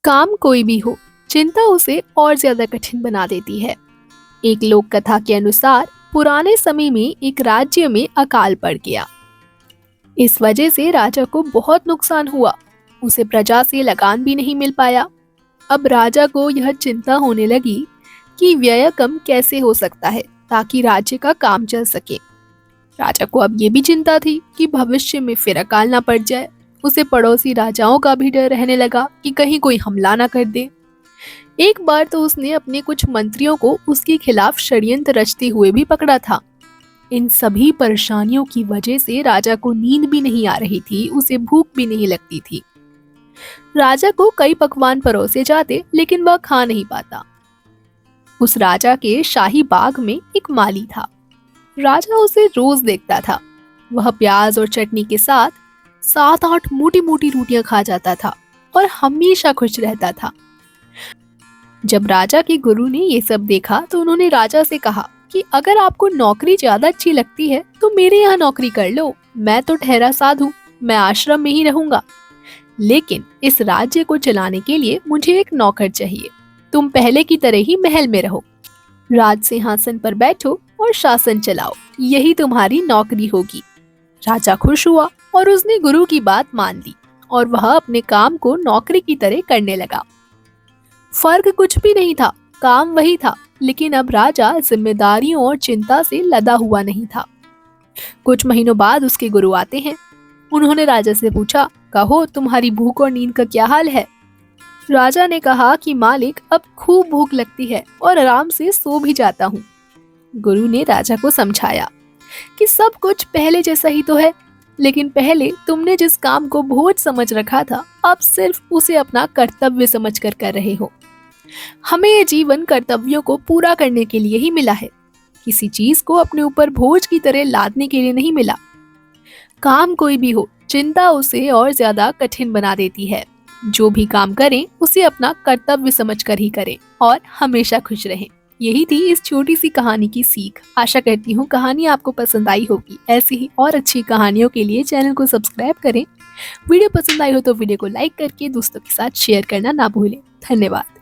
काम कोई भी हो, चिंता उसे और ज्यादा कठिन बना देती है। एक लोक कथा के अनुसार पुराने समय में एक राज्य में अकाल पड़ गया। इस वजह से राजा को बहुत नुकसान हुआ। उसे प्रजा से लगान भी नहीं मिल पाया। अब राजा को यह चिंता होने लगी कि व्यय कम कैसे हो सकता है ताकि राज्य का काम चल सके। राजा को अब ये भी चिंता थी कि भविष्य में फिर अकाल ना पड़ जाए। उसे पड़ोसी राजाओं का भी डर रहने लगा कि कहीं कोई हमला ना कर दे। एक बार तो उसने अपने कुछ मंत्रियों को उसके खिलाफ षड्यंत्र रचते हुए भी पकड़ा था। इन सभी परेशानियों की वजह से राजा को नींद भी नहीं आ रही थी, उसे भूख भी नहीं लगती थी। राजा को कई पकवान परोसे जाते लेकिन वह खा नहीं पाता। उस राजा के शाही बाग में एक माली था। राजा उसे रोज देखता था। वह प्याज और चटनी के साथ 7-8 मोटी मोटी रोटियां खा जाता था और हमेशा खुश रहता था। जब राजा के गुरु ने ये सब देखा तो उन्होंने राजा से कहा कि अगर आपको नौकरी ज्यादा अच्छी लगती है तो मेरे यहाँ नौकरी कर लो। मैं तो ठहरा साधु, मैं आश्रम में ही रहूंगा। लेकिन इस राज्य को चलाने के लिए मुझे एक नौकर चाहिए। तुम पहले की तरह ही महल में रहो, राज सिंहासन पर बैठो और शासन चलाओ। यही तुम्हारी नौकरी होगी। राजा खुश हुआ और उसने गुरु की बात मान ली और वह अपने काम को नौकरी की तरह करने लगा। फर्क कुछ भी नहीं था, काम वही था, लेकिन अब राजा जिम्मेदारियों और चिंता से लदा हुआ नहीं था। कुछ महीनों बाद उसके गुरु आते हैं। उन्होंने राजा से पूछा, कहो तुम्हारी भूख और नींद का क्या हाल है? राजा ने कहा कि मालिक, अब खूब भूख लगती है और आराम से सो भी जाता हूँ। गुरु ने राजा को समझाया कि सब कुछ पहले जैसा ही तो है, लेकिन पहले तुमने जिस काम को बोझ समझ रखा था, अब सिर्फ उसे अपना कर्तव्य समझकर कर रहे हो। हमें ये जीवन कर्तव्यों को पूरा करने के लिए ही मिला है, किसी चीज को अपने ऊपर बोझ की तरह लादने के लिए नहीं मिला। काम कोई भी हो, चिंता उसे और ज्यादा कठिन बना देती है। जो भी काम करें उसे अपना कर्तव्य समझकर ही करें और हमेशा खुश रहें। यही थी इस छोटी सी कहानी की सीख। आशा करती हूँ कहानी आपको पसंद आई होगी। ऐसी ही और अच्छी कहानियों के लिए चैनल को सब्सक्राइब करें। वीडियो पसंद आई हो तो वीडियो को लाइक करके दोस्तों के साथ शेयर करना ना भूलें। धन्यवाद।